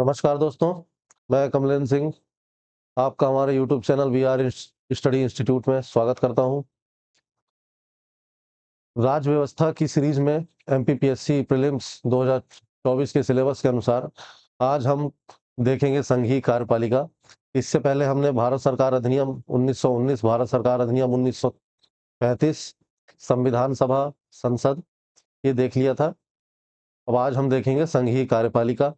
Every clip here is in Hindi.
नमस्कार दोस्तों, मैं कमलेंद्र सिंह आपका हमारे YouTube channel VR study institute में स्वागत करता हूं। राज्य व्यवस्था की सीरीज में एमपीपीएससी प्रीलिम्स 2024 के सिलेबस के अनुसार आज हम देखेंगे संघीय कार्यपालिका। इससे पहले हमने भारत सरकार अधिनियम 1919, भारत सरकार अधिनियम 1935, संविधान सभा, संसद ये देख लिया था। अब आज हम देखेंगे संघीय कार्यपालिका।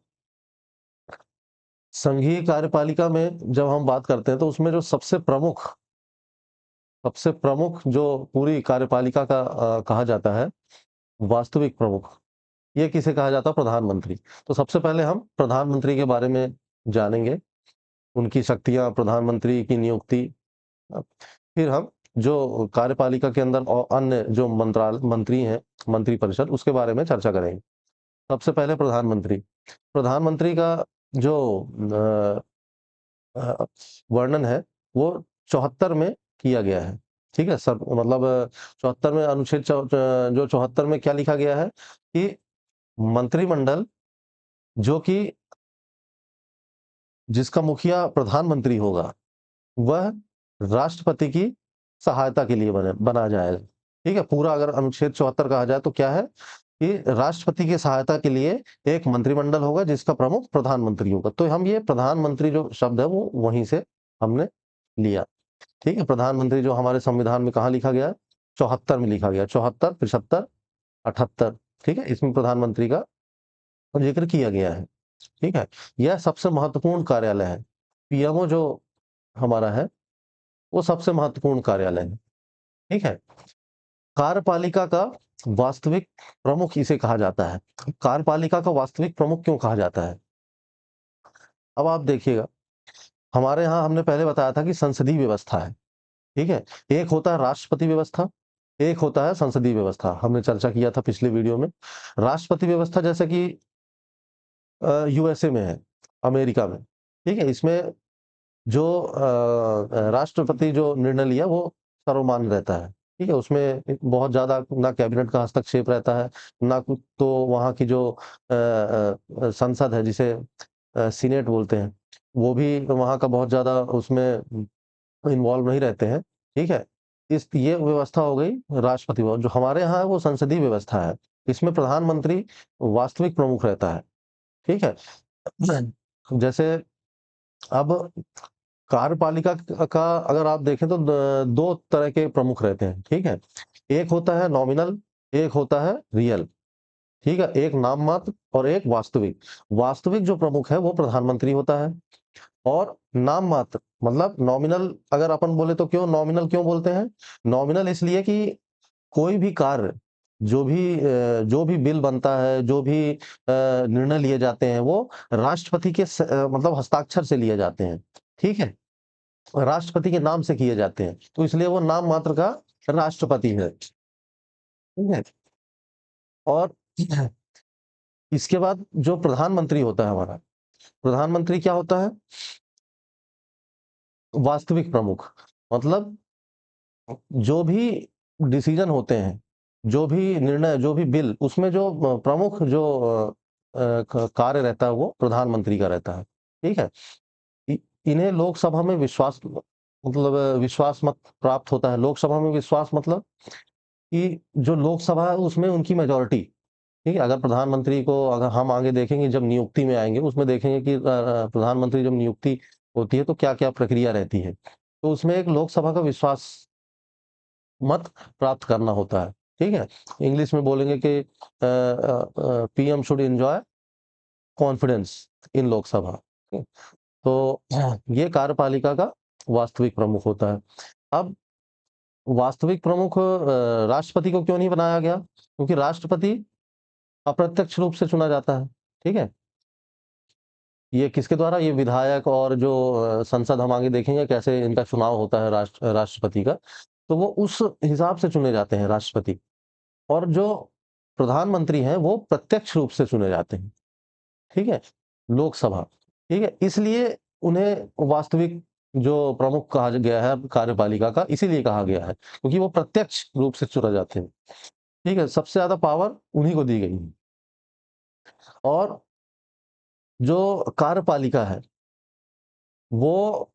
संघीय कार्यपालिका में जब हम बात करते हैं तो उसमें जो सबसे प्रमुख जो पूरी कार्यपालिका का कहा जाता है वास्तविक प्रमुख, ये किसे कहा जाता है? प्रधानमंत्री। तो सबसे पहले हम प्रधानमंत्री के बारे में जानेंगे, उनकी शक्तियां, प्रधानमंत्री की नियुक्ति। फिर हम जो कार्यपालिका के अंदर और अन्य जो मंत्री हैं, मंत्री परिषद, उसके बारे में चर्चा करेंगे। सबसे पहले प्रधानमंत्री। प्रधानमंत्री का जो वर्णन है वो 74 में किया गया है। ठीक है सर, मतलब 74 में अनुच्छेद जो 74 में क्या लिखा गया है कि मंत्रिमंडल जो कि जिसका मुखिया प्रधानमंत्री होगा वह राष्ट्रपति की सहायता के लिए बना जाएगा। ठीक है, पूरा अगर अनुच्छेद 74 कहा जाए तो क्या है कि राष्ट्रपति की सहायता के लिए एक मंत्रिमंडल होगा जिसका प्रमुख प्रधानमंत्री होगा। तो हम ये प्रधानमंत्री जो शब्द है वो वहीं से हमने लिया। ठीक है, प्रधानमंत्री जो हमारे संविधान में कहाँ लिखा गया है? 74 में लिखा गया, 74, 75, 78। ठीक है, इसमें प्रधानमंत्री का जिक्र किया गया है। ठीक है, यह सबसे महत्वपूर्ण कार्यालय है। पीएमओ जो हमारा है वो सबसे महत्वपूर्ण कार्यालय है। ठीक है, कार्यपालिका का वास्तविक प्रमुख इसे कहा जाता है। कार्यपालिका का वास्तविक प्रमुख क्यों कहा जाता है? अब आप देखिएगा, हमारे यहाँ हमने पहले बताया था कि संसदीय व्यवस्था है। ठीक है, एक होता है राष्ट्रपति व्यवस्था, एक होता है संसदीय व्यवस्था। हमने चर्चा किया था पिछले वीडियो में। राष्ट्रपति व्यवस्था जैसे कि यूएसए में है, अमेरिका में। ठीक है, इसमें जो राष्ट्रपति जो निर्णय लिया वो सर्वमान्य रहता है। ठीक है, उसमें बहुत ज्यादा ना कैबिनेट का हस्तक्षेप रहता है, ना कुछ। तो वहाँ की जो संसद है, जिसे सीनेट बोलते हैं, वो भी वहाँ का बहुत ज्यादा उसमें इन्वॉल्व नहीं रहते हैं। ठीक है, इस ये व्यवस्था हो गई राष्ट्रपति भवन। जो हमारे यहाँ है वो संसदीय व्यवस्था है। इसमें प्रधानमंत्री वास्तविक प्रमुख रहता है। ठीक है, जैसे अब कार्यपालिका का अगर आप देखें तो दो तरह के प्रमुख रहते हैं। ठीक है, एक होता है नॉमिनल, एक होता है रियल। ठीक है, एक नाम मात्र और एक वास्तविक। वास्तविक जो प्रमुख है वो प्रधानमंत्री होता है, और नाम मात्र मतलब नॉमिनल अगर अपन बोले तो क्यों नॉमिनल क्यों बोलते हैं? नॉमिनल इसलिए कि कोई भी कार्य, जो भी बिल बनता है, जो भी निर्णय लिए जाते हैं, वो राष्ट्रपति के मतलब हस्ताक्षर से लिए जाते हैं। ठीक है, राष्ट्रपति के नाम से किए जाते हैं, तो इसलिए वो नाम मात्र का राष्ट्रपति है। ठीक है, और इसके बाद जो प्रधानमंत्री होता है हमारा, प्रधानमंत्री क्या होता है? वास्तविक प्रमुख। मतलब जो भी डिसीजन होते हैं, जो भी निर्णय, जो भी बिल, उसमें जो प्रमुख जो कार्य रहता है वो प्रधानमंत्री का रहता है। ठीक है, इन्हें लोकसभा में विश्वास मतलब विश्वास मत प्राप्त होता है। लोकसभा में विश्वास मतलब कि जो लोकसभा है उसमें उनकी मेजॉरिटी। ठीक है, अगर प्रधानमंत्री को अगर हम आगे देखेंगे, जब नियुक्ति में आएंगे उसमें देखेंगे कि प्रधानमंत्री जब नियुक्ति होती है तो क्या क्या प्रक्रिया रहती है। तो उसमें एक लोकसभा का विश्वास मत प्राप्त करना होता है। ठीक है, इंग्लिश में बोलेंगे कि PM should enjoy confidence in Lok Sabha. तो ये कार्यपालिका का वास्तविक प्रमुख होता है। अब वास्तविक प्रमुख राष्ट्रपति को क्यों नहीं बनाया गया? क्योंकि राष्ट्रपति अप्रत्यक्ष रूप से चुना जाता है। ठीक है, ये किसके द्वारा? ये विधायक और जो संसद, हम आगे देखेंगे कैसे इनका चुनाव होता है राष्ट्रपति का। तो वो उस हिसाब से चुने जाते हैं राष्ट्रपति, और जो प्रधानमंत्री हैं वो प्रत्यक्ष रूप से चुने जाते हैं। ठीक है, लोकसभा। ठीक है, इसलिए उन्हें वास्तविक जो प्रमुख कहा गया है कार्यपालिका का, इसीलिए कहा गया है क्योंकि वो प्रत्यक्ष रूप से चुने जाते हैं। ठीक है, सबसे ज्यादा पावर उन्हीं को दी गई है। और जो कार्यपालिका है, वो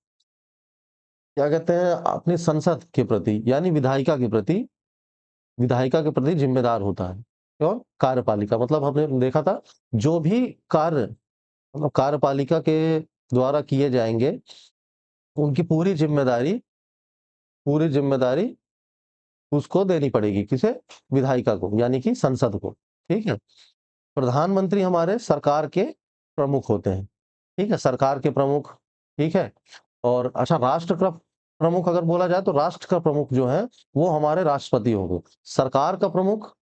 क्या कहते हैं, अपनी संसद के प्रति यानी विधायिका के प्रति ज़िम्मेदार होता है। क्यों? कार्यपालिका मतलब हमने देखा था, जो भी कार्य मतलब कार्यपालिका के द्वारा किए जाएँगे, उनकी पूरी ज़िम्मेदारी उसको देनी पड़ेगी, किसे? विधायिका को, यानी कि संसद को, ठीक है? प्रधानमंत्री हमारे सरकार के प्रमुख होते हैं, ठीक है? सरकार के प्रमुख, ठीक है? और अच्छा, राष्ट्र का प्रमुख अगर बोला जाए तो राष्ट्र का प्रमुख जो है, वो हमारे राष्ट्रपति होंगे। सरकार का प्रमुख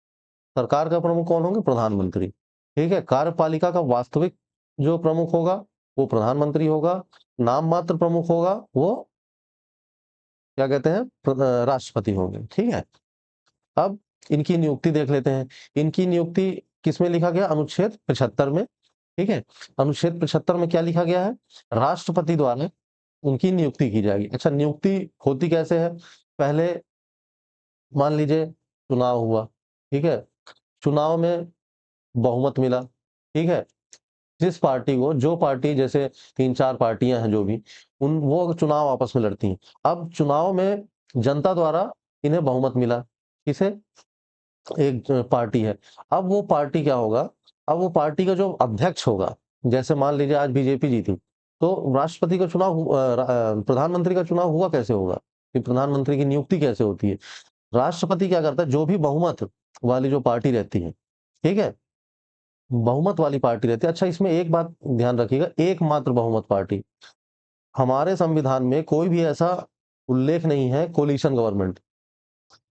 कौन होंगे? प्रधानमंत्री, ठीक है? कार्यपालिका का वास्तविक जो प्रमुख होगा, वो प्रधानमंत्री होगा। नाम मात्र प्रमुख होगा, वो क्या कहते हैं? राष्ट्रपति होंगे, ठीक है? अब इनकी नियुक्ति देख लेते हैं। इनकी नियुक्ति किसमें लिखा गया? अनुच्छेद 75 में, ठीक है? अनुच्छेद 75 में क्या लिखा गया है? राष्ट्रपति द्वारा उनकी नियुक्ति की जाएगी। अच्छा, नियुक्ति होती कैसे है? पहले मान लीजिए चुनाव हुआ, ठीक है? चुनाव में बहुमत मिला, ठीक है? जिस पार्टी को जो पार्टी, जैसे 3-4 पार्टियाँ हैं जो भी, वो चुनाव आपस में लड़ती हैं। अब चुनाव में जनता द्वारा इन्हें बहुमत मिला, किसे? एक पार्टी है। अब वो पार्टी क्या होगा? अब वो पार्टी का जो अध्यक्ष होगा, जैसे मान लीजिए आज बीजेपी जीती, तो राष्ट्रपति का चुनाव प्रधानमंत्री का चुनाव हुआ कैसे होगा? कि प्रधानमंत्री की नियुक्ति कैसे होती है? राष्ट्रपति क्या करता है? जो भी बहुमत वाली जो पार्टी रहती है, ठीक है? बहुमत वाली पार्टी रहती है। अच्छा, इसमें एक बात ध्यान रखिएगा, एकमात्र बहुमत पार्टी। हमारे संविधान में कोई भी ऐसा उल्लेख नहीं है कोलिशन गवर्नमेंट,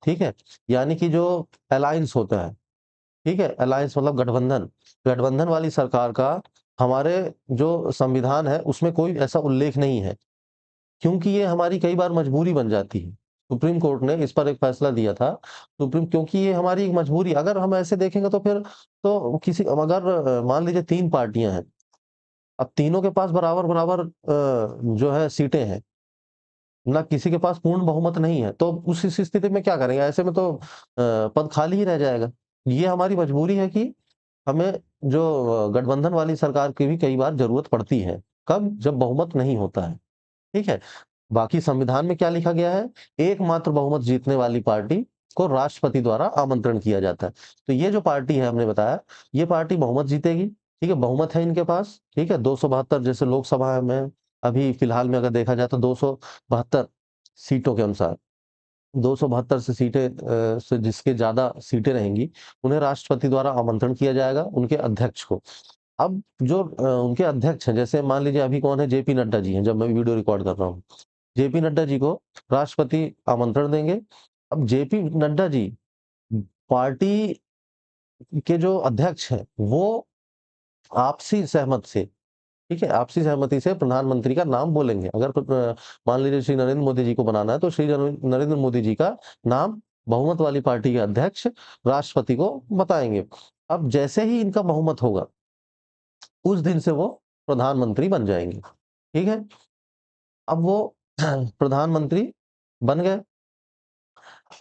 ठीक है? यानी कि जो अलायंस होता है, ठीक है? अलायंस मतलब गठबंधन, गठबंधन वाली सरकार का हमारे जो संविधान है उसमें कोई ऐसा उल्लेख नहीं है, क्योंकि ये हमारी कई बार मजबूरी बन जाती है। सुप्रीम कोर्ट ने इस पर एक फैसला दिया था, क्योंकि ये हमारी एक मजबूरी, अगर हम ऐसे देखेंगे तो फिर तो किसी अगर मान लीजिए 3 पार्टियाँ हैं, अब तीनों के पास बराबर-बराबर जो है सीटें हैं, ना किसी के पास पूर्ण बहुमत नहीं है, तो उस इस स्थिति में क्या करेंगे? ऐसे में तो पद खाली ही रह जाएगा। ये हमारी मजबूरी है कि हमें जो गठबंधन वाली सरकार की भी कई बार ज़रूरत पड़ती है। कब? जब बहुमत नहीं होता है, ठीक है? बाकी संविधान में क्या लिखा गया है? एकमात्र बहुमत जीतने वाली पार्टी को राष्ट्रपति द्वारा आमंत्रण किया जाता है। तो ये जो पार्टी है हमने बताया, ये पार्टी बहुमत जीतेगी, ठीक है? बहुमत है इनके पास, ठीक है? 272 जैसे लोकसभा में अभी फिलहाल में अगर देखा जाए तो 272 सीटों के अनुसार 272 से सीटें से जिसके ज़्यादा सीटें रहेंगी, उन्हें राष्ट्रपति द्वारा आमंत्रण किया जाएगा, उनके अध्यक्ष को। अब जो उनके अध्यक्ष हैं, जैसे मान लीजिए अभी कौन है? जेपी नड्डा जी हैं, जब मैं वीडियो रिकॉर्ड कर रहा हूँ। जेपी नड्डा जी को राष्ट्रपति आमंत्रण देंगे। अब जेपी नड्डा जी पार्टी के जो अध्यक्ष हैं, वो आपसी सहमत से, ठीक है? आपसी सहमति से प्रधानमंत्री का नाम बोलेंगे। अगर मान लीजिए श्री नरेंद्र मोदी जी को बनाना है, तो श्री नरेंद्र मोदी जी का नाम बहुमत वाली पार्टी के अध्यक्ष राष्ट्रपति को बताएँगे। अब जैसे ही इनका बहुमत होगा, उस दिन से वो प्रधानमंत्री बन जाएँगे, ठीक है? अब वो प्रधानमंत्री बन गए।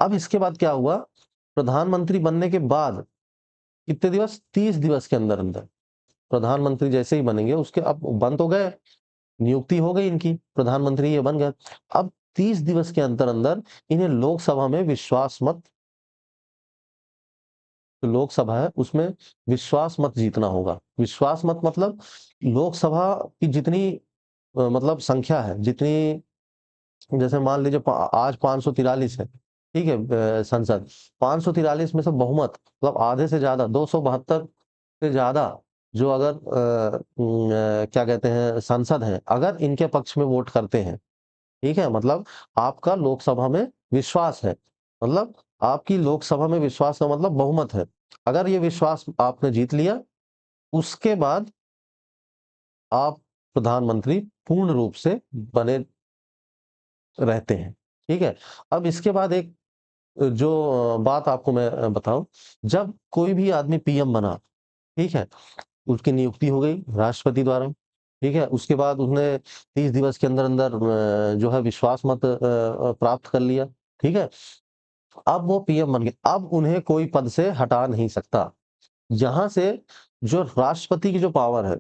अब इसके बाद क्या हुआ? प्रधानमंत्री बनने के बाद कितने दिवस? 30 दिवस के अंदर-अंदर प्रधानमंत्री जैसे ही बनेंगे, उसके अब बन तो गए, नियुक्ति हो गई इनकी, प्रधानमंत्री ये बन गए। अब 30 दिवस के अंदर-अंदर इन्हें लोकसभा में विश्वास मत, जो लोकसभा है उसमें विश्वास मत जीतना होगा। विश्वास मत मतलब लोकसभा की जितनी मतलब संख्या है, जितनी, जैसे मान लीजिए आज 543 है, ठीक है? संसद 543 में से बहुमत मतलब आधे से ज़्यादा 272 से ज़्यादा जो अगर क्या कहते हैं सांसद हैं, अगर इनके पक्ष में वोट करते हैं, ठीक है? मतलब आपका लोकसभा में विश्वास है, मतलब आपकी लोकसभा में विश्वास का मतलब बहुमत है। अगर ये विश्वास आपने जीत लिया, उसके बाद आप प्रधानमंत्री पूर्ण रूप से बने रहते हैं, ठीक है? अब इसके बाद एक जो बात आपको मैं बताऊँ, जब कोई भी आदमी पीएम बना, ठीक है? उसकी नियुक्ति हो गई राष्ट्रपति द्वारा, ठीक है? उसके बाद उसने 30 दिवस के अंदर-अंदर जो है विश्वास मत प्राप्त कर लिया, ठीक है? अब वो पीएम बन गए, अब उन्हें कोई पद से हटा नहीं सकता। यहाँ से जो राष्ट्रपति की जो पावर है,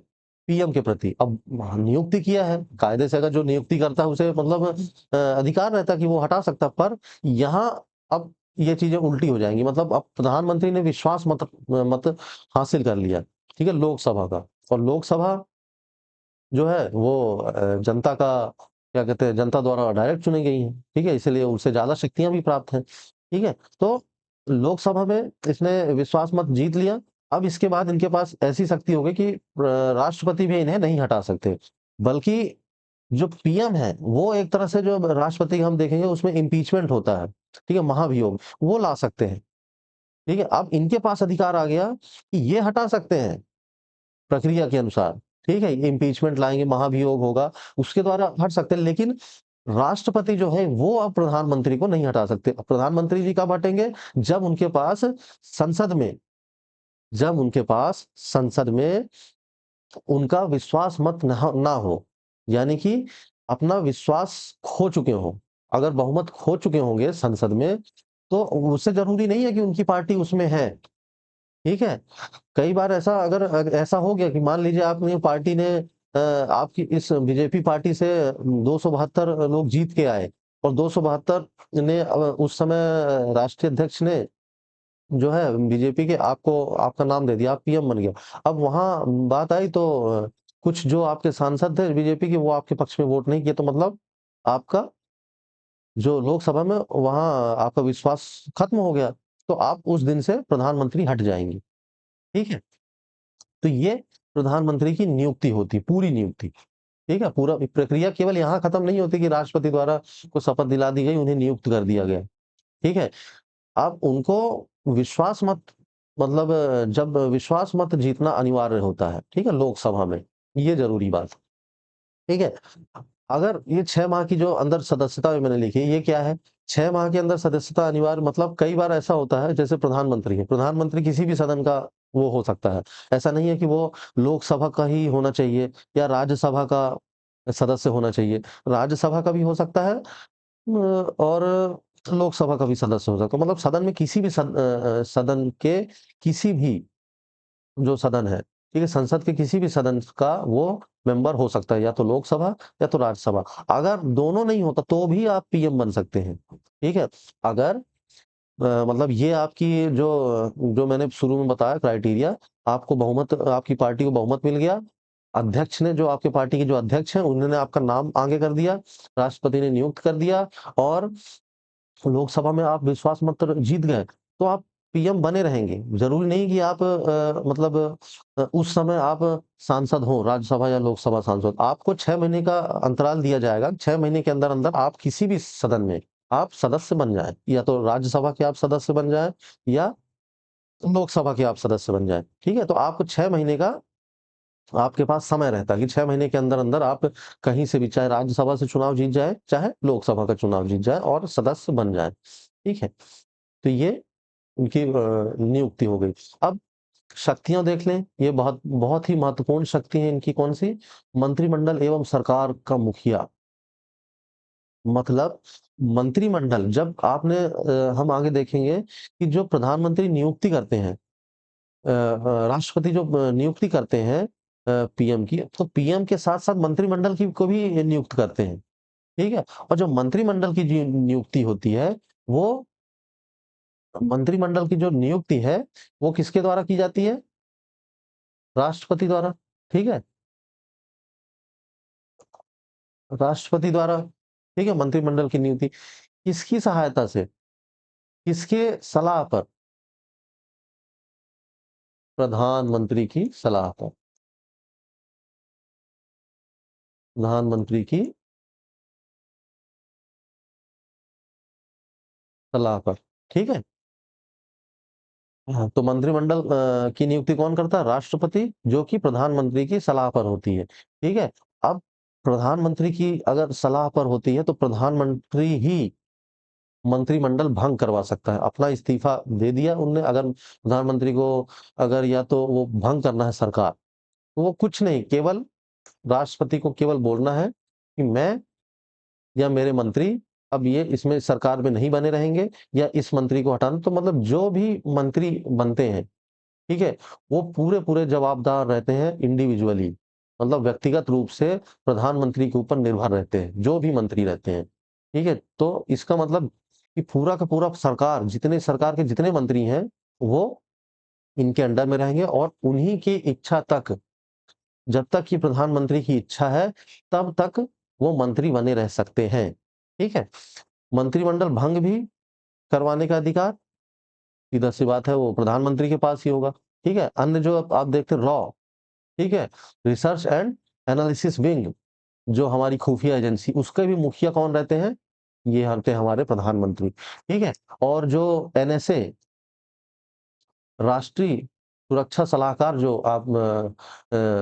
पीएम के प्रति। अब नियुक्ति किया है, कायदे से अगर जो नियुक्ति करता है उसे मतलब अधिकार रहता है कि वो हटा सकता है, पर यहाँ अब ये चीज़ें उल्टी हो जाएँगी। मतलब अब प्रधानमंत्री ने विश्वास मत मत हासिल कर लिया, ठीक है, लोकसभा का, और लोकसभा जो है वो जनता का क्या कहते हैं, जनता द्वारा डायरेक्ट चुनी गई हैं, ठीक है? इसलिए उनसे ज़्यादा शक्तियाँ भी प्राप्त हैं, ठीक है? तो लोकसभा में इसने विश्वास मत जीत लिया, अब इसके बाद इनके पास ऐसी शक्ति हो गई कि राष्ट्रपति भी इन्हें नहीं हटा सकते। बल्कि जो पीएम है, वो एक तरह से जो राष्ट्रपति का हम देखेंगे उसमें इम्पीचमेंट होता है, ठीक है? महाभियोग, वो ला सकते हैं, ठीक है? अब इनके पास अधिकार आ गया कि ये हटा सकते हैं। प्रक्रिया के अनुसार, ठीक है? इम्पीचमेंट लाएँगे, महाभियोग होगा, उसके द्वारा हट सकते हैं, लेकिन राष्ट्रपति जो है वो अब प्रधानमंत्री को नहीं हटा सकते। अब प्रधानमंत्री जी कब हटेंगे? जब उनके पास संसद में जब उनके पास संसद में उनका विश्वास मत ना हो, यानी कि अपना विश्वास खो चुके हों। अगर बहुमत खो चुके होंगे संसद में, तो उससे ज़रूरी नहीं है कि उनकी पार्टी उसमें है, ठीक है? कई बार ऐसा अगर ऐसा हो गया कि मान लीजिए आपने पार्टी ने आपकी इस बीजेपी पार्टी से 272 लोग जीत के आए और 272 ने उस समय राष्ट्रीय अध्यक्ष ने जो है बीजेपी के आपको आपका नाम दे दिया, आप पीएम बन गए। अब वहाँ बात आई तो कुछ जो आपके सांसद थे बीजेपी के वो आपके पक्ष में वोट नहीं किए, तो मतलब आपका जो लोकसभा में वहाँ आपका विश्वास खत्म हो गया, तो आप उस दिन से प्रधानमंत्री हट जाएँगे, ठीक है? तो ये प्रधानमंत्री की नियुक्ति होती है, पूरी नियुक्ति, ठीक है? पूरा प्रक्रिया केवल यहाँ खत्म नहीं होती कि राष्ट्रपति द्वारा को शपथ दिला दी गई, उन्हें नियुक्त कर दिया गया, ठीक है? अब उनको विश्वास मत मतलब जब विश्वास मत जीतना अनिवार्य होता है, ठीक है? लोकसभा में, ये ज़रूरी बात, ठीक है? अगर ये 6 माह की जो अंदर सदस्यता मैंने लिखी है, ये क्या है? 6 माह के अंदर सदस्यता अनिवार्य मतलब कई बार ऐसा होता है जैसे प्रधानमंत्री है, प्रधानमंत्री किसी भी सदन का वो हो सकता है। ऐसा नहीं है कि वो लोकसभा का ही होना चाहिए या राज्यसभा का सदस्य होना चाहिए। राज्यसभा का भी हो सकता है और लोकसभा का भी सदस्य हो सकता है। मतलब सदन में किसी भी सदन के किसी भी जो सदन है, ठीक है? संसद के किसी भी सदन का वो मेंबर हो सकता है, या तो लोकसभा या तो राज्यसभा। अगर दोनों नहीं होता तो भी आप पीएम बन सकते हैं, ठीक है? अगर मतलब ये आपकी जो जो मैंने शुरू में बताया क्राइटेरिया, आपको बहुमत आपकी पार्टी को बहुमत मिल गया, अध्यक्ष ने जो आपके पार्टी के जो अध्यक्ष हैं, उन्होंने आपका नाम आगे कर दिया, राष्ट्रपति ने नियुक्त कर दिया और लोकसभा में आप विश्वास मत जीत गए, तो आप पीएम बने रहेंगे। ज़रूरी नहीं कि आप मतलब उस समय आप सांसद हों, राज्यसभा या लोकसभा सांसद। आपको 6 महीने का अंतराल दिया जाएगा, 6 महीने के अंदर-अंदर आप किसी भी सदन में आप सदस्य बन जाएँ, या तो राज्यसभा के आप सदस्य बन जाएँ या लोकसभा के आप सदस्य बन जाएँ, ठीक है? तो आपको 6 महीने का आपके पास समय रहता है कि 6 महीने के अंदर-अंदर आप कहीं से भी चाहे राज्यसभा से चुनाव जीत जाएँ, चाहे लोकसभा का चुनाव जीत जाएँ और सदस्य बन जाएँ, ठीक है? तो ये उनकी नियुक्ति हो गई। अब शक्तियाँ देख लें, ये बहुत बहुत ही महत्वपूर्ण शक्ति है इनकी कौन-सी? मंत्रिमंडल एवं सरकार का मुखिया। मतलब मंत्रिमंडल जब आपने हम आगे देखेंगे कि जो प्रधानमंत्री नियुक्ति करते हैं राष्ट्रपति जो नियुक्ति करते हैं पीएम की, तो पीएम के साथ-साथ मंत्रिमंडल की को भी नियुक्त करते हैं, ठीक है? और जो मंत्रिमंडल की जी नियुक्ति होती है, वो मंत्रिमंडल की जो नियुक्ति है, वो किसके द्वारा की जाती है? राष्ट्रपति द्वारा, ठीक है? राष्ट्रपति द्वारा, ठीक है? मंत्रिमंडल की नियुक्ति किसकी सहायता से? किसके सलाह पर? प्रधानमंत्री की सलाह पर। प्रधानमंत्री की सलाह पर, ठीक है? हाँ, तो मंत्रिमंडल की नियुक्ति कौन करता है? राष्ट्रपति, जो कि प्रधानमंत्री की सलाह पर होती है, ठीक है? अब प्रधानमंत्री की अगर सलाह पर होती है, तो प्रधानमंत्री ही मंत्रिमंडल भंग करवा सकता है। अपना इस्तीफ़ा दे दिया उनने, अगर प्रधानमंत्री को अगर या तो वो भंग करना है सरकार, तो वो कुछ नहीं, केवल राष्ट्रपति को केवल बोलना है कि मैं या मेरे मंत्री अब ये इसमें सरकार में नहीं बने रहेंगे या इस मंत्री को हटाना। तो मतलब जो भी मंत्री बनते हैं, ठीक है? वो पूरे-पूरे जवाबदार रहते हैं इंडिविजुअली, मतलब व्यक्तिगत रूप से प्रधानमंत्री के ऊपर निर्भर रहते हैं, जो भी मंत्री रहते हैं, ठीक है? तो इसका मतलब कि पूरा का पूरा सरकार, जितने सरकार के जितने मंत्री हैं, वो इनके अंडर में रहेंगे और उन्हीं की इच्छा तक, जब तक कि प्रधानमंत्री की इच्छा है, तब तक वो मंत्री बने रह सकते हैं, ठीक है? मंत्रिमंडल भंग भी करवाने का अधिकार, सीधा-सी बात है, वो प्रधानमंत्री के पास ही होगा, ठीक है? अन्य जो आप देखते हैं लॉ, ठीक है? रिसर्च एंड एनालिसिस विंग, जो हमारी खुफिया एजेंसी, उसके भी मुखिया कौन रहते हैं? ये होते हैं हमारे प्रधानमंत्री, ठीक है? और जो एनएसए, राष्ट्रीय सुरक्षा सलाहकार, जो आप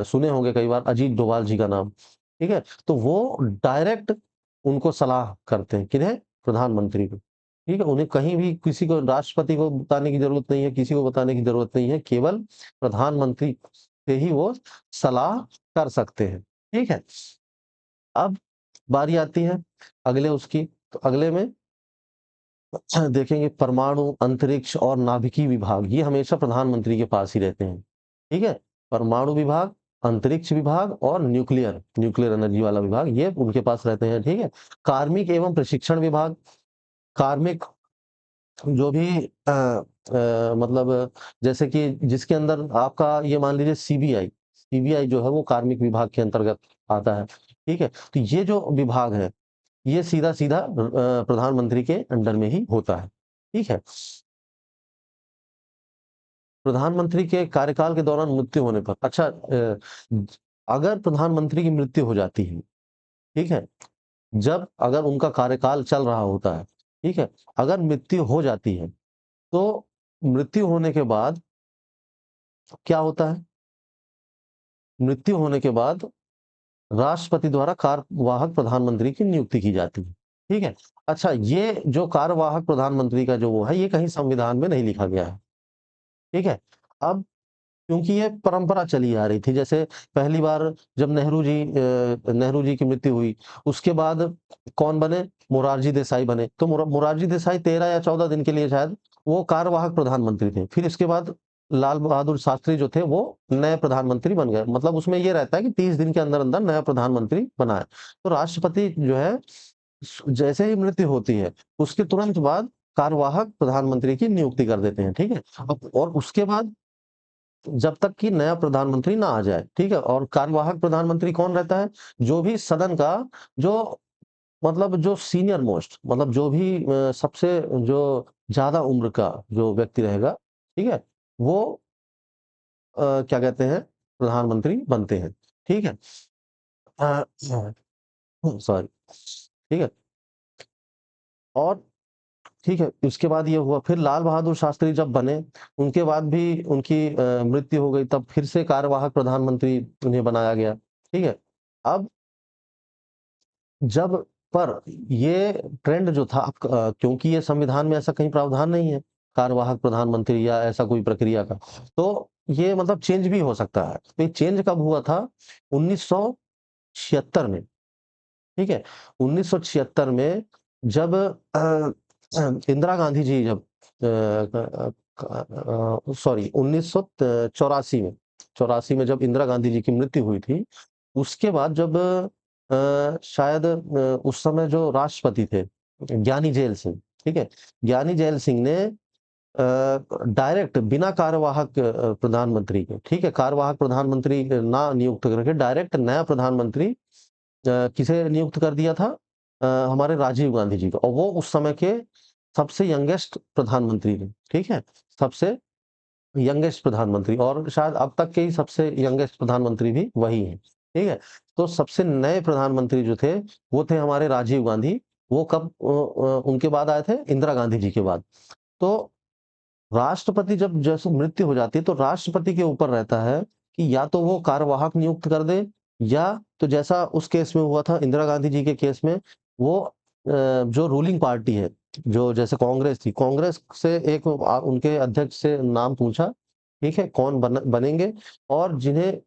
सुने होंगे कई बार, अजीत डोभाल जी का नाम, ठीक है? तो वो डायरेक्ट उनको सलाह करते हैं, किन्हें? प्रधानमंत्री को, ठीक है? उन्हें कहीं भी किसी को, राष्ट्रपति को बताने की ज़रूरत नहीं है, किसी को बताने की ज़रूरत नहीं है, केवल प्रधानमंत्री से ही वो सलाह कर सकते हैं, ठीक है? अब बारी आती है अगले उसकी, तो अगले में देखेंगे परमाणु, अंतरिक्ष और नाभिकीय विभाग, ये हमेशा प्रधानमंत्री के पास ही रहते हैं, ठीक है? परमाणु विभाग, अंतरिक्ष विभाग और न्यूक्लियर एनर्जी वाला विभाग, ये उनके पास रहते हैं, ठीक है? कार्मिक एवं प्रशिक्षण विभाग, कार्मिक जो भी मतलब जैसे कि जिसके अंदर आपका ये मान लीजिए सीबीआई जो है वो कार्मिक विभाग के अंतर्गत आता है, ठीक है? तो ये जो विभाग है, ये सीधा-सीधा प्रधानमंत्री के अंडर में ही होता है, ठीक है? प्रधानमंत्री के कार्यकाल के दौरान मृत्यु होने पर, अच्छा, अगर प्रधानमंत्री की मृत्यु हो जाती है, ठीक है? जब अगर उनका कार्यकाल चल रहा होता है, ठीक है? अगर मृत्यु हो जाती है, तो मृत्यु होने के बाद क्या होता है? मृत्यु होने के बाद राष्ट्रपति द्वारा कार्यवाहक प्रधानमंत्री की नियुक्ति की जाती है, ठीक है? अच्छा, ये जो कार्यवाहक प्रधानमंत्री का जो वो है, ये कहीं संविधान में नहीं लिखा गया है, ठीक है? अब क्योंकि ये परंपरा चली आ रही थी, जैसे पहली बार जब नेहरू जी की मृत्यु हुई, उसके बाद कौन बने? मोरारजी देसाई बने। तो मोरारजी देसाई 13 या 14 दिन के लिए शायद वो कार्यवाहक प्रधानमंत्री थे। फिर इसके बाद लाल बहादुर शास्त्री जो थे, वो नए प्रधानमंत्री बन गए। मतलब उसमें ये रहता है कि 30 दिन के अंदर-अंदर नया प्रधानमंत्री बना है। तो राष्ट्रपति जो है, जैसे ही मृत्यु होती है, उसके तुरंत बाद कार्यवाहक प्रधानमंत्री की नियुक्ति कर देते हैं, ठीक है? अब और उसके बाद जब तक कि नया प्रधानमंत्री ना आ जाए, ठीक है? और कार्यवाहक प्रधानमंत्री कौन रहता है? जो भी सदन का, जो मतलब जो सीनियर मोस्ट, मतलब जो भी सबसे जो ज़्यादा उम्र का जो व्यक्ति रहेगा, ठीक है? वो क्या कहते हैं? प्रधानमंत्री बनते हैं, ठीक है? अ, सॉरी, ठीक है? और ठीक है, उसके बाद ये हुआ, फिर लाल बहादुर शास्त्री जब बने, उनके बाद भी उनकी मृत्यु हो गई, तब फिर से कार्यवाहक प्रधानमंत्री उन्हें बनाया गया, ठीक है? अब जब पर ये ट्रेंड जो था, क्योंकि ये संविधान में ऐसा कहीं प्रावधान नहीं है, कार्यवाहक प्रधानमंत्री या ऐसा कोई प्रक्रिया का, तो ये मतलब चेंज भी हो सकता है। तो ये चेंज कब हुआ था? 1976 में, ठीक है? 1976 में जब इंदिरा गांधी जी जब सॉरी 1984 में, 84 में जब इंदिरा गांधी जी की मृत्यु हुई थी, उसके बाद जब शायद उस समय जो राष्ट्रपति थे, ज्ञानी जैल सिंह, ठीक है? ज्ञानी जैल सिंह ने डायरेक्ट बिना कार्यवाहक प्रधानमंत्री के, ठीक है? कार्यवाहक प्रधानमंत्री ना नियुक्त करके डायरेक्ट नया प्रधानमंत्री किसे नियुक्त कर दिया था? हमारे राजीव गांधी जी को, और वो उस समय के सबसे यंगेस्ट प्रधानमंत्री थे, ठीक है? सबसे यंगेस्ट प्रधानमंत्री, और शायद अब तक के ही सबसे यंगेस्ट प्रधानमंत्री भी वही हैं, ठीक है? तो सबसे नए प्रधानमंत्री जो थे, वो थे हमारे राजीव गांधी। वो कब उनके बाद आए थे? इंदिरा गांधी जी के बाद। तो राष्ट्रपति जब जैसे मृत्यु हो जाती है, तो राष्ट्रपति के ऊपर रहता है कि या तो वो कार्यवाहक नियुक्त कर दे, या तो जैसा उस केस में हुआ था, इंदिरा गांधी जी के केस में, वो जो रूलिंग पार्टी है, जो जैसे कांग्रेस थी, कांग्रेस से एक उनके अध्यक्ष से नाम पूछा, ठीक है? कौन बनेंगे, और जिन्हें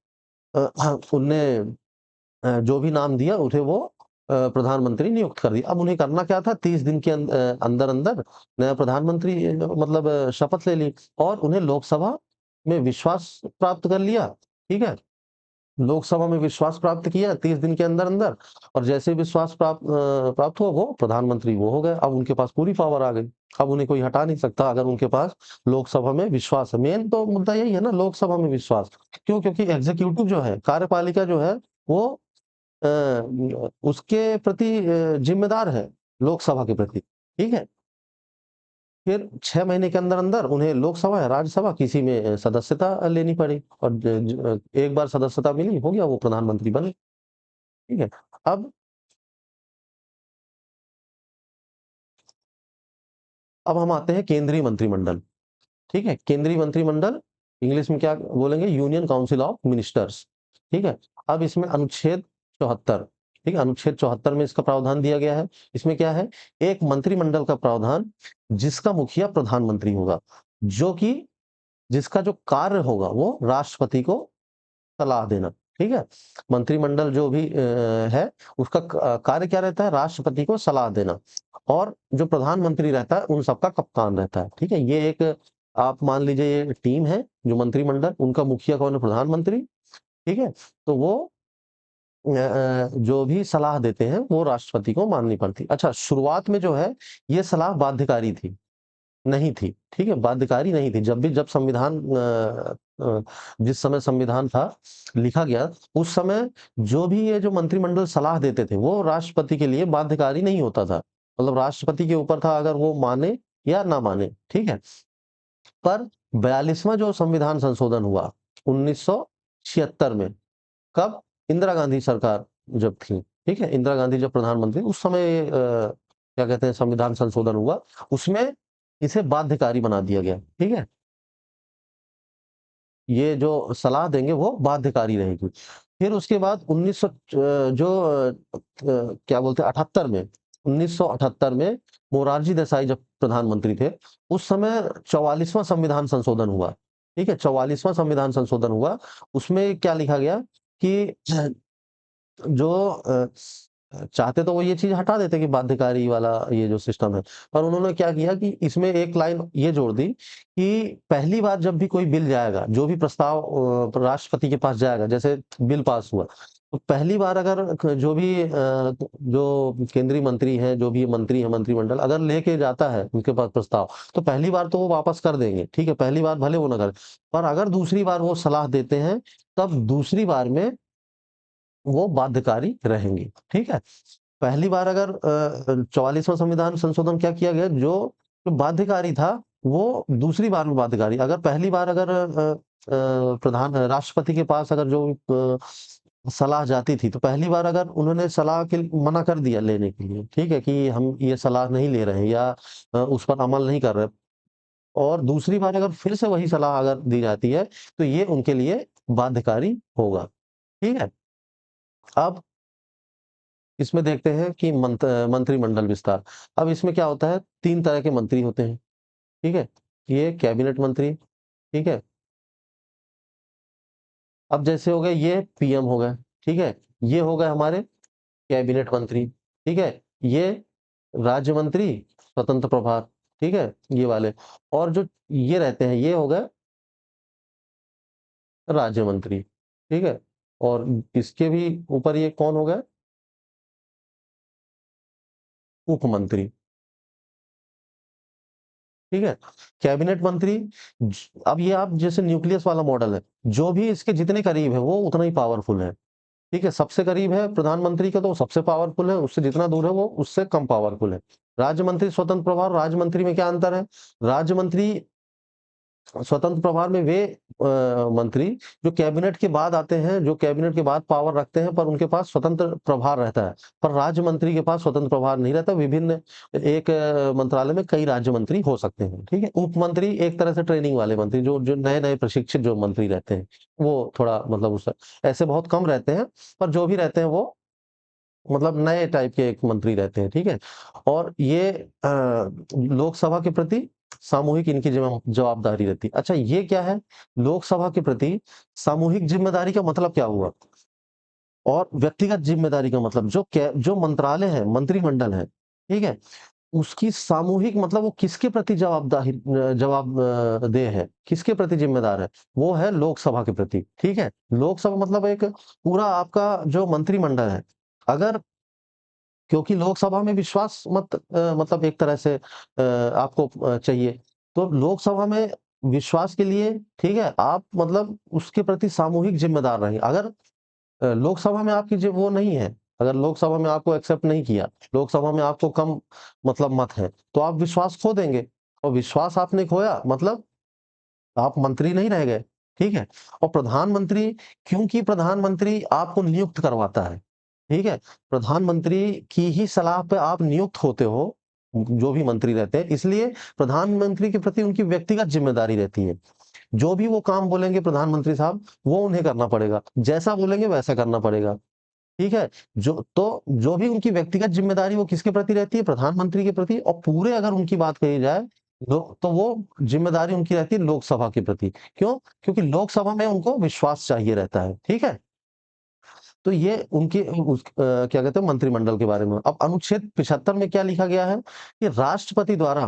उनने जो भी नाम दिया, उन्हें वो प्रधानमंत्री नियुक्त कर दिया। अब उन्हें करना क्या था? 30 दिन के अंदर-अंदर नया प्रधानमंत्री मतलब शपथ ले ली, और उन्हें लोकसभा में विश्वास प्राप्त कर लिया, ठीक है? लोकसभा में विश्वास प्राप्त किया 30 दिन के अंदर-अंदर, और जैसे ही विश्वास प्राप्त हुआ वो प्रधानमंत्री वो हो गए। अब उनके पास पूरी पावर आ गई। अब उन्हें कोई हटा नहीं सकता अगर उनके पास लोकसभा में विश्वास है। मेन तो मुद्दा यही है ना, लोकसभा में विश्वास। क्यों? क्योंकि एग्ज़ीक्यूटिव जो है, कार्यपालिका जो है, वो उसके प्रति ज़िम्मेदार है, लोकसभा के प्रति, ठीक है? फिर 6 महीने के अंदर-अंदर उन्हें लोकसभा या राज्यसभा किसी में सदस्यता लेनी पड़ी, और एक बार सदस्यता मिली, हो गया, वो प्रधानमंत्री बने, ठीक है? अब अब हम आते हैं केंद्रीय मंत्रिमंडल, ठीक है? केंद्रीय मंत्रिमंडल इंग्लिश में क्या बोलेंगे? यूनियन काउंसिल ऑफ मिनिस्टर्स, ठीक है? अब इसमें अनुच्छेद 74, ठीक है? अनुच्छेद 74 में इसका प्रावधान दिया गया है। इसमें क्या है? एक मंत्रिमंडल का प्रावधान, जिसका मुखिया प्रधानमंत्री होगा, जो कि जिसका जो कार्य होगा वो राष्ट्रपति को सलाह देना, ठीक है? मंत्रिमंडल जो भी है, उसका कार्य क्या रहता है? राष्ट्रपति को सलाह देना, और जो प्रधानमंत्री रहता है, उन सबका कप्तान रहता है, ठीक है? ये एक, आप मान लीजिए, ये टीम है, जो मंत्रिमंडल, उनका मुखिया कौन है? प्रधानमंत्री, ठीक है? तो वो जो भी सलाह देते हैं, वो राष्ट्रपति को माननी पड़ती। अच्छा, शुरुआत में जो है, ये सलाह बाध्यकारी थी, नहीं थी, ठीक है? बाध्यकारी नहीं थी। जब संविधान जिस समय संविधान था, लिखा गया, उस समय जो भी ये जो मंत्रिमंडल सलाह देते थे, वो राष्ट्रपति के लिए बाध्यकारी नहीं होता था। मतलब राष्ट्रपति के ऊपर था, अगर वो माने या ना माने, ठीक है? पर 42वां जो संविधान संशोधन हुआ 1976 में, कब? इंदिरा गांधी सरकार जब थी, ठीक है? इंदिरा गांधी जब प्रधानमंत्री, उस समय क्या कहते हैं, संविधान संशोधन हुआ, उसमें इसे बाध्यकारी बना दिया गया, ठीक है? ये जो सलाह देंगे वो बाध्यकारी रहेगी। फिर उसके बाद 1900 क्या बोलते हैं, 78 में, 1978 में मोरारजी देसाई जब प्रधानमंत्री थे, उस समय 44वां संविधान संशोधन हुआ, ठीक है? 44वां संविधान संशोधन हुआ, उसमें क्या लिखा गया कि जो चाहते तो वो ये चीज़ हटा देते कि बाध्यकारी वाला ये जो सिस्टम है। पर उन्होंने क्या किया कि इसमें एक लाइन ये जोड़ दी कि पहली बार जब भी कोई बिल जाएगा, जो भी प्रस्ताव राष्ट्रपति के पास जाएगा, जैसे बिल पास हुआ, तो पहली बार अगर जो भी जो केंद्रीय मंत्री हैं, जो भी मंत्री हैं, मंत्रिमंडल अगर लेके जाता है उनके पास प्रस्ताव, तो पहली बार तो वो वापस कर देंगे, ठीक है? पहली बार भले वो ना करें, पर अगर दूसरी बार वो सलाह देते हैं, तब दूसरी बार में वो बाध्यकारी रहेंगी, ठीक है? पहली बार अगर 44वां संविधान संशोधन क्या किया गया, जो बाध्यकारी था, वो दूसरी बार में बाध्यकारी, अगर पहली बार अगर राष्ट्रपति के पास अगर जो सलाह जाती थी, तो पहली बार अगर उन्होंने सलाह के मना कर दिया लेने के लिए, ठीक है? कि हम ये सलाह नहीं ले रहे हैं, या उस पर अमल नहीं कर रहे, और दूसरी बार अगर फिर से वही सलाह अगर दी जाती है, तो ये उनके लिए बाध्यकारी होगा, ठीक है? अब इसमें देखते हैं कि मंत्रिमंडल विस्तार। अब इसमें क्या होता है, 3 तरह के मंत्री होते हैं, ठीक है? ये कैबिनेट मंत्री, ठीक है? अब जैसे हो गए ये पीएम हो गए, ठीक है? ये हो गए हमारे कैबिनेट मंत्री, ठीक है? ये राज्य मंत्री, स्वतंत्र प्रभार, ठीक है? ये वाले, और जो ये रहते हैं, ये हो गए राज्य मंत्री, ठीक है? और इसके भी ऊपर ये कौन हो गए? उप मंत्री, ठीक है? कैबिनेट मंत्री, अब ये आप जैसे न्यूक्लियस वाला मॉडल है, जो भी इसके जितने करीब है वो उतना ही पावरफुल है, ठीक है? सबसे करीब है प्रधानमंत्री का तो वो सबसे पावरफुल है, उससे जितना दूर है वो उससे कम पावरफुल है। राज्य मंत्री, स्वतंत्र प्रभार, राज्य मंत्री में क्या अंतर है? राज्य मंत्री, स्वतंत्र प्रभार में वे मंत्री जो कैबिनेट के बाद आते हैं, जो कैबिनेट के बाद पावर रखते हैं, पर उनके पास स्वतंत्र प्रभार रहता है। पर राज्य मंत्री के पास स्वतंत्र प्रभार नहीं रहता, विभिन्न एक मंत्रालय में कई राज्य मंत्री हो सकते हैं, ठीक है? उप मंत्री एक तरह से ट्रेनिंग वाले मंत्री, जो जो नए-नए प्रशिक्षित जो मंत्री रहते हैं, वो थोड़ा मतलब उस ऐसे बहुत कम रहते हैं, पर जो भी रहते हैं वो मतलब नए टाइप के एक मंत्री रहते हैं, ठीक है? और ये लोकसभा के प्रति सामूहिक इनकी जवाबदारी रहती है। अच्छा, ये क्या है? लोकसभा के प्रति सामूहिक ज़िम्मेदारी का मतलब क्या हुआ? और व्यक्तिगत ज़िम्मेदारी का मतलब जो मंत्रालय है, मंत्रिमंडल है, ठीक है? उसकी सामूहिक मतलब वो किसके प्रति जवाबदेह है, किसके प्रति ज़िम्मेदार है? वो है लोकसभा के प्रति, ठीक है? लोकसभा मतलब एक पूरा आपका जो मंत्रिमंडल है, अगर क्योंकि लोकसभा में विश्वास मत मतलब एक तरह से आपको चाहिए। तो लोकसभा में विश्वास के लिए, ठीक है, आप मतलब उसके प्रति सामूहिक ज़िम्मेदार रहें। अगर लोकसभा में आपकी जो वो नहीं है, अगर लोकसभा में आपको एक्सेप्ट नहीं किया, लोकसभा में आपको कम मतलब मत हैं, तो आप विश्वास खो देंगे और विश्वास आपने खोया मतलब आप मंत्री नहीं रह गए, ठीक है? और प्रधानमंत्री क्योंकि प्रधानमंत्री आपको नियुक्त करवाता है, ठीक है? प्रधानमंत्री की ही सलाह पे आप नियुक्त होते हो, जो भी मंत्री रहते हैं, इसलिए प्रधानमंत्री के प्रति उनकी व्यक्तिगत ज़िम्मेदारी रहती है। जो भी वो काम बोलेंगे प्रधानमंत्री साहब, वो उन्हें करना पड़ेगा, जैसा बोलेंगे वैसा करना पड़ेगा, ठीक है? जो भी उनकी व्यक्तिगत ज़िम्मेदारी वो किसके प्रति रहती है? प्रधानमंत्री के प्रति और पूरे अगर उनकी बात कही जाए, तो वो ज़िम्मेदारी उनकी रहती है लोकसभा के प्रति। क्यों? क्योंकि लोकसभा में उनको विश्वास चाहिए रहता है, ठीक है? तो ये उनके क्या कहते हैं मंत्रिमंडल के बारे में। अब अनुच्छेद 75 में क्या लिखा गया है कि राष्ट्रपति द्वारा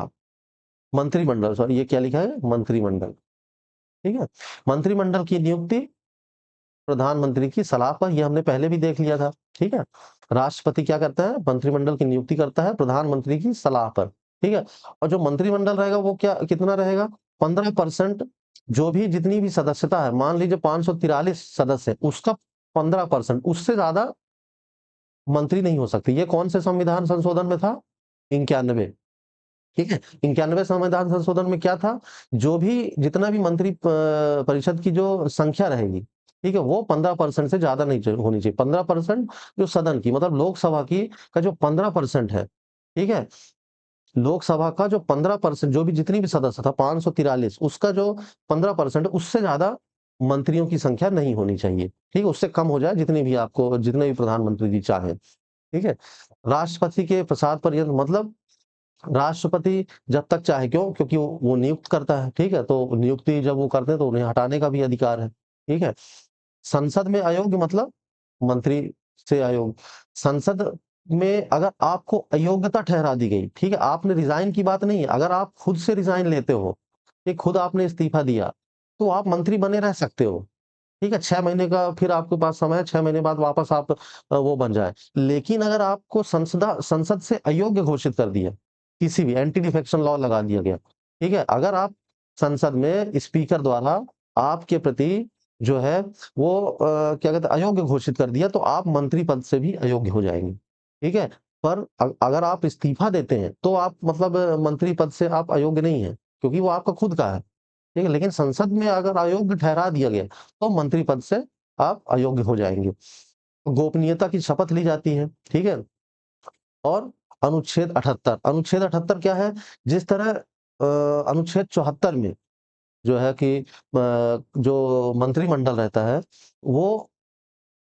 मंत्रिमंडल सॉरी ये क्या लिखा है? मंत्रिमंडल, ठीक है? मंत्रिमंडल की नियुक्ति प्रधानमंत्री की सलाह पर, ये हमने पहले भी देख लिया था, ठीक है? राष्ट्रपति क्या करता है? मंत्रिमंडल की नियुक्ति करता है प्रधानमंत्री की सलाह पर, ठीक है? और जो मंत्रिमंडल रहेगा वो क्या कितना रहेगा? 15% जो भी जितनी भी सदस्यता है, मान लीजिए 543 सदस्य हैं, उसका 15% उससे ज़्यादा मंत्री नहीं हो सकते। ये कौन से संविधान संशोधन में था? 91, ठीक है? 91 संविधान संशोधन में क्या था? जो भी जितना भी मंत्री परिषद की जो संख्या रहेगी, ठीक है? वो 15% से ज़्यादा नहीं होनी चाहिए। 15% जो सदन की मतलब लोकसभा की का जो 15% है, ठीक है? लोकसभा का जो 15% जो भी जितनी भी सदस्य था 543 उसका जो 15% उससे ज़्यादा मंत्रियों की संख्या नहीं होनी चाहिए, ठीक है? उससे कम हो जाए जितने भी प्रधानमंत्री जी चाहें, ठीक है? राष्ट्रपति के प्रसाद पर्यंत मतलब राष्ट्रपति जब तक चाहे क्यों? क्योंकि वो नियुक्त करता है, ठीक है? तो नियुक्ति जब वो करते हैं तो उन्हें हटाने का भी अधिकार है, ठीक है? संसद में अयोग्य मतलब मंत्री से अयोग्य। संसद में अगर आपको अयोग्यता ठहरा दी गई, ठीक है? आपने रिज़ाइन की बात नहीं है, अगर आप खुद से रिज़ाइन लेते हो, कि खुद आपने इस्तीफा दिया, तो आप मंत्री बने रह सकते हो, ठीक है? 6 महीने का फिर आपके पास समय है, 6 महीने बाद वापस आप वो बन जाएँ। लेकिन अगर आपको संसद से अयोग्य घोषित कर दिया, किसी भी एंटी डिफेक्शन लॉ लगा दिया गया, ठीक है? अगर आप संसद में स्पीकर द्वारा आपके प्रति जो है वो क्या कहते हैं अयोग्य घोषित कर दिया, तो आप मंत्री पद से भी अयोग्य हो जाएँगे, ठीक है? पर अगर आप इस्तीफा देते हैं, तो आप मतलब मंत्री पद से आप अयोग्य नहीं हैं, क्योंकि वो आपका खुद का है। ठीक है, लेकिन संसद में अगर अयोग्य ठहरा दिया गया, तो मंत्री पद से आप अयोग्य हो जाएँगे। गोपनीयता की शपथ ली जाती है, ठीक है? और अनुच्छेद 78 क्या है? जिस तरह अनुच्छेद 74 में जो है कि जो मंत्रिमंडल रहता है, वो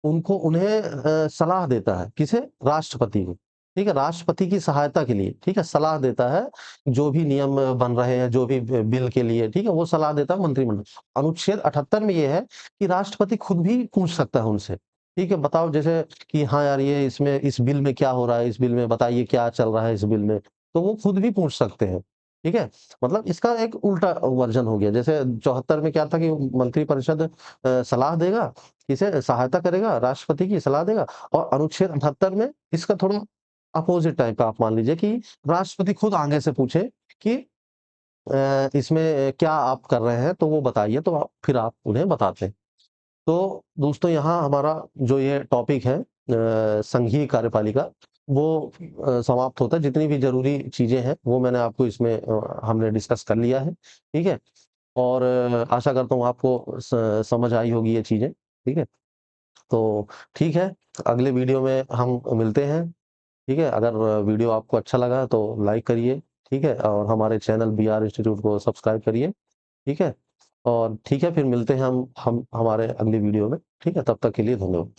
उन्हें सलाह देता है, किसे? राष्ट्रपति को, ठीक है? राष्ट्रपति की सहायता के लिए, ठीक है? सलाह देता है, जो भी नियम बन रहे हैं, जो भी बिल के लिए, ठीक है? वो सलाह देता है मंत्रिमंडल। अनुच्छेद 78 में ये है कि राष्ट्रपति खुद भी पूछ सकता है उनसे, ठीक है? बताओ जैसे कि हाँ यार, ये इसमें इस बिल में क्या हो रहा है? इस बिल में बताइए क्या चल रहा है इस बिल में? तो वो खुद भी पूछ सकते हैं, ठीक है? मतलब इसका एक उल्टा वर्ज़न हो गया। जैसे 74 में क्या था कि मंत्रिपरिषद सलाह देगा, किसे सहायता करेगा? राष्ट्रपति की सलाह देगा और अनुच्छेद 78 में इसका थोड़ा अपोज़िट टाइप का आप मान लीजिए कि राष्ट्रपति खुद आगे से पूछे कि इसमें क्या आप कर रहे हैं? तो वो बताइए, तो फिर आप उन्हें बताते हैं। तो दोस्तों यहाँ हमारा जो ये टॉपिक है संघीय कार्यपालिका वो समाप्त होता है। जितनी भी ज़रूरी चीज़ें हैं, वो मैंने आपको इसमें हमने डिस्कस कर लिया है, ठीक है? और आशा करता हूँ आपको समझ आई होगी ये चीज़ें, ठीक है? तो ठीक है, अगले वीडियो में हम मिलते हैं, ठीक है? अगर वीडियो आपको अच्छा लगा तो लाइक करिए, ठीक है? और हमारे चैनल बीआर इंस्टीट्यूट को सब्सक्राइब करिए, ठीक है? और ठीक है, फिर मिलते हैं हम हमारे अगली वीडियो में, ठीक है? तब तक के लिए धन्यवाद।